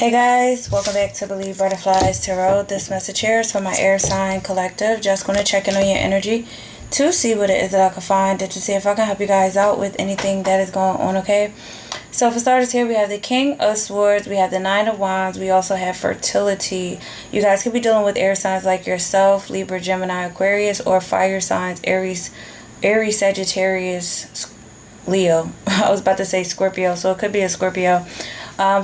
Hey guys, welcome back to Believe Butterflies Tarot. This message here is for my air sign collective. Just going to check in on your energy to see what it is that I can find and to see if I can help you guys out with anything that is going on, okay? So for starters here, we have the King of Swords, we have the Nine of Wands, we also have fertility. You guys could be dealing with air signs like yourself, Libra, Gemini, Aquarius, or fire signs, Aries, Sagittarius, Leo. I was about to say Scorpio, so it could be a Scorpio.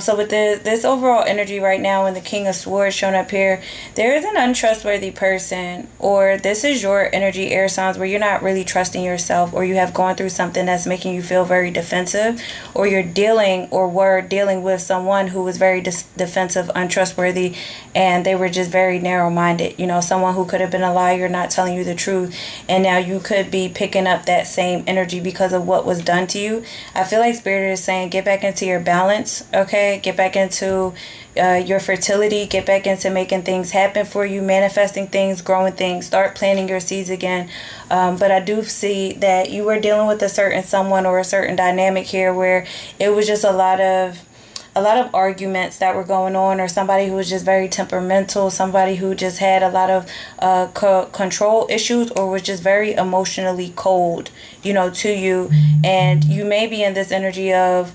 So with this overall energy right now and the King of Swords shown up here, there is an untrustworthy person, or this is your energy, air signs, where you're not really trusting yourself, or you have gone through something that's making you feel very defensive, or you're dealing or were dealing with someone who was very defensive, untrustworthy, and they were just very narrow-minded. You know, someone who could have been a liar, not telling you the truth, and now you could be picking up that same energy because of what was done to you. I feel like Spirit is saying get back into your balance, okay? Get back into your fertility. Get back into making things happen for you, manifesting things, growing things. Start planting your seeds again. But I do see that you were dealing with a certain someone or a certain dynamic here where it was just a lot of arguments that were going on, or somebody who was just very temperamental, somebody who just had a lot of control issues, or was just very emotionally cold, you know, to you. And you may be in this energy of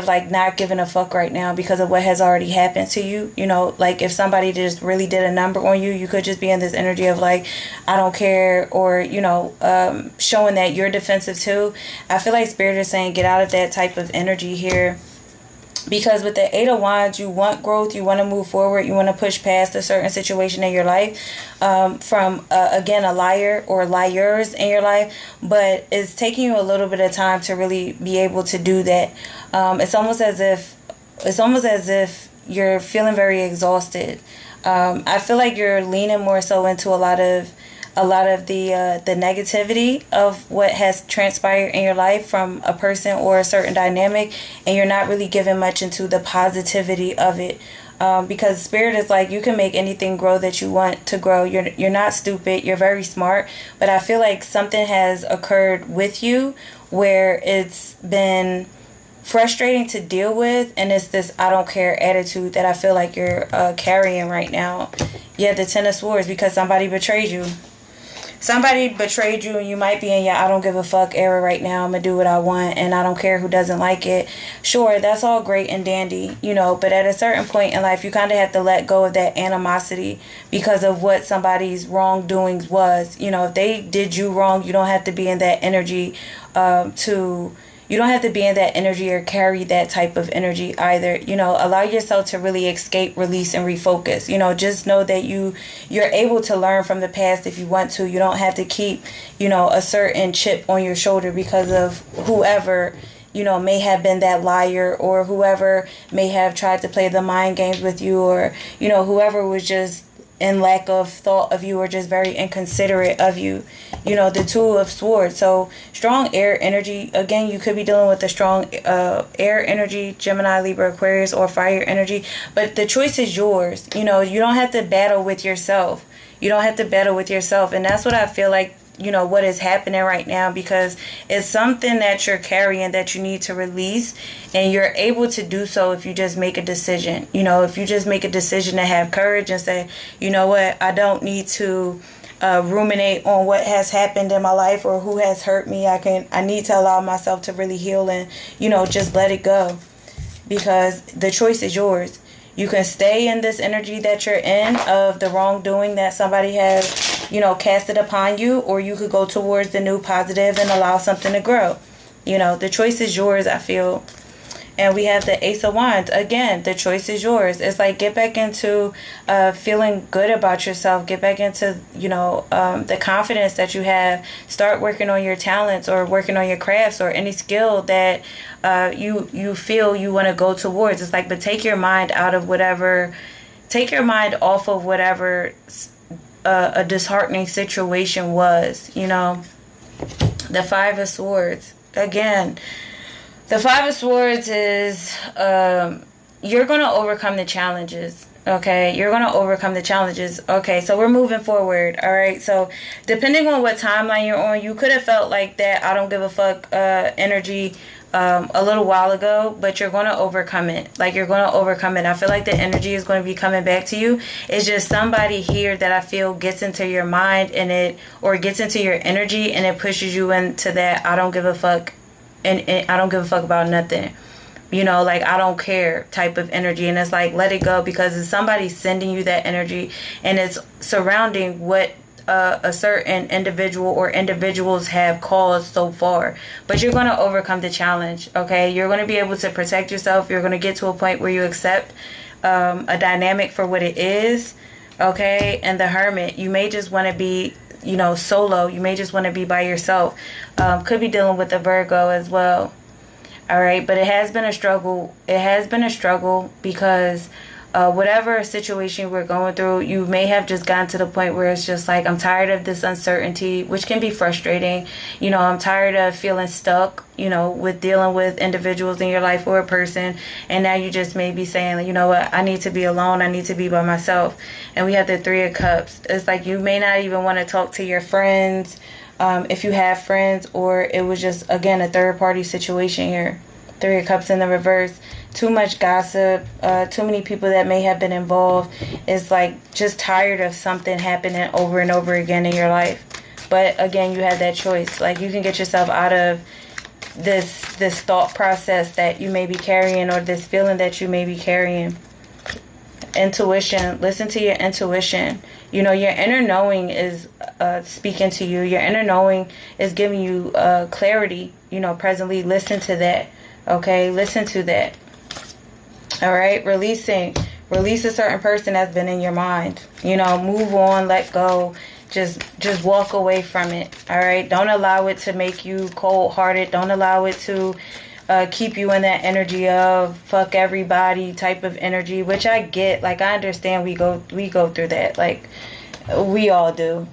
like not giving a fuck right now because of what has already happened to you. You know, like if somebody just really did a number on you, you could just be in this energy of like, I don't care, or, you know, showing that you're defensive too. I feel like Spirit is saying get out of that type of energy here. Because with the Eight of Wands, you want growth, you want to move forward, you want to push past a certain situation in your life from, again, a liar or liars in your life. But it's taking you a little bit of time to really be able to do that. It's almost as if you're feeling very exhausted. I feel like you're leaning more so into a lot of the negativity of what has transpired in your life from a person or a certain dynamic, and you're not really giving much into the positivity of it. Because Spirit is like, you can make anything grow that you want to grow. You're not stupid. You're very smart. But I feel like something has occurred with you where it's been frustrating to deal with, and it's this I don't care attitude that I feel like you're carrying right now. Yeah, the Ten of Swords, because somebody betrayed you. Somebody betrayed you, and you might be in your I don't give a fuck era right now. I'm going to do what I want, and I don't care who doesn't like it. Sure, that's all great and dandy, you know, but at a certain point in life, you kind of have to let go of that animosity because of what somebody's wrongdoings was. You know, if they did you wrong, you don't have to be in that energy you don't have to be in that energy or carry that type of energy either. You know, allow yourself to really escape, release, and refocus. You know, just know that you're able to learn from the past if you want to. You don't have to keep, you know, a certain chip on your shoulder because of whoever, you know, may have been that liar, or whoever may have tried to play the mind games with you, or, you know, whoever was just in lack of thought of you, or just very inconsiderate of you. You know, the Two of Swords. So strong air energy. Again, you could be dealing with a strong air energy, Gemini, Libra, Aquarius, or fire energy. But the choice is yours. You know, you don't have to battle with yourself. You don't have to battle with yourself. And that's what I feel like, you know, what is happening right now, because it's something that you're carrying that you need to release, and you're able to do so if you just make a decision. You know, if you just make a decision to have courage and say, you know what, I don't need to ruminate on what has happened in my life or who has hurt me. I need to allow myself to really heal and, you know, just let it go, because the choice is yours. You can stay in this energy that you're in of the wrongdoing that somebody has, you know, casted upon you, or you could go towards the new positive and allow something to grow. You know, the choice is yours, I feel. And we have the Ace of Wands. Again, the choice is yours. It's like, get back into feeling good about yourself. Get back into, you know, the confidence that you have. Start working on your talents, or working on your crafts, or any skill that you feel you want to go towards. It's like, but take your mind out of whatever. Take your mind off of whatever a disheartening situation was, you know. The Five of Swords. Again, the Five of Swords is you're going to overcome the challenges. Okay, you're going to overcome the challenges. Okay, so we're moving forward. All right, so depending on what timeline you're on, you could have felt like that I don't give a fuck energy a little while ago, but you're going to overcome it. Like, you're going to overcome it. I feel like the energy is going to be coming back to you. It's just somebody here that I feel gets into your mind or gets into your energy, and it pushes you into that I don't give a fuck, and I don't give a fuck about nothing. Like, I don't care type of energy. And it's like, let it go, because it's somebody sending you that energy, and it's surrounding what a certain individual or individuals have caused so far. But you're going to overcome the challenge, okay? You're going to be able to protect yourself. You're going to get to a point where you accept a dynamic for what it is, okay? And the Hermit, you may just want to be, solo. You may just want to be by yourself. Could be dealing with a Virgo as well. All right, but it has been a struggle. It has been a struggle because whatever situation we're going through, you may have just gotten to the point where it's just like, I'm tired of this uncertainty, which can be frustrating. I'm tired of feeling stuck, with dealing with individuals in your life or a person. And now you just may be saying, you know what, I need to be alone. I need to be by myself. And we have the Three of Cups. It's like you may not even want to talk to your friends, if you have friends, or it was just, again, a third party situation here. Three of Cups in the reverse. Too much gossip, too many people that may have been involved. It's like just tired of something happening over and over again in your life. But again, you have that choice. Like, you can get yourself out of this thought process that you may be carrying, or this feeling that you may be carrying. Intuition. Listen to your intuition. Your inner knowing is speaking to you. Your inner knowing is giving you clarity. Presently, listen to that. Okay, listen to that. All right, release a certain person that's been in your mind. Move on, let go. Just walk away from it. All right, don't allow it to make you cold-hearted. Don't allow it to keep you in that energy of fuck everybody type of energy, which I get. Like, I understand we go through that. Like, we all do.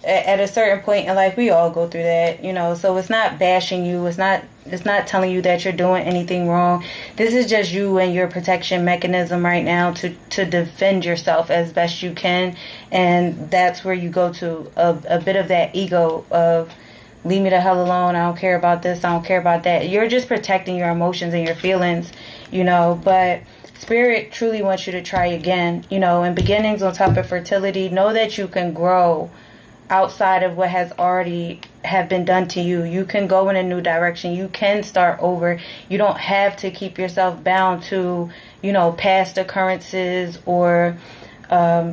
At a certain point in life, we all go through that. So it's not bashing you. It's not telling you that you're doing anything wrong. This is just you and your protection mechanism right now to defend yourself as best you can. And that's where you go to a bit of that ego of, leave me the hell alone. I don't care about this. I don't care about that. You're just protecting your emotions and your feelings, but Spirit truly wants you to try again. In beginnings on top of fertility, know that you can grow outside of what has already have been done to you. You can go in a new direction. You can start over. You don't have to keep yourself bound to, past occurrences or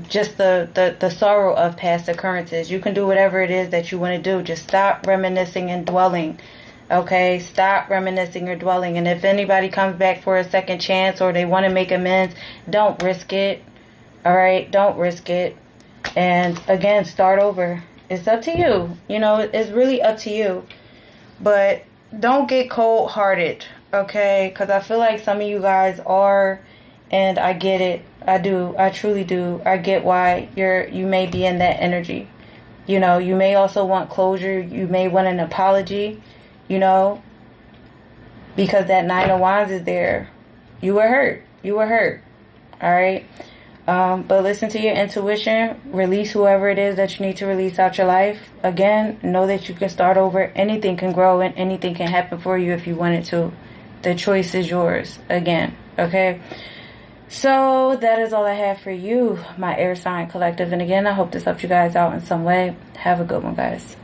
just the sorrow of past occurrences. You can do whatever it is that you want to do. Just stop reminiscing and dwelling. Okay, stop reminiscing or dwelling. And if anybody comes back for a second chance or they want to make amends, don't risk it. All right, don't risk it. And again, start over. It's up to you. It's really up to you. But don't get cold-hearted, okay? Because I feel like some of you guys are, and I get it. I do. I truly do. I get why you may be in that energy. You may also want closure. You may want an apology. Because that Nine of Wands is there. You were hurt. All right. But listen to your intuition. Release whoever it is that you need to release out your life. Again, know that you can start over. Anything can grow and anything can happen for you if you wanted to. The choice is yours. Again. Okay. So that is all I have for you, my air sign collective. And again, I hope this helped you guys out in some way. Have a good one, guys.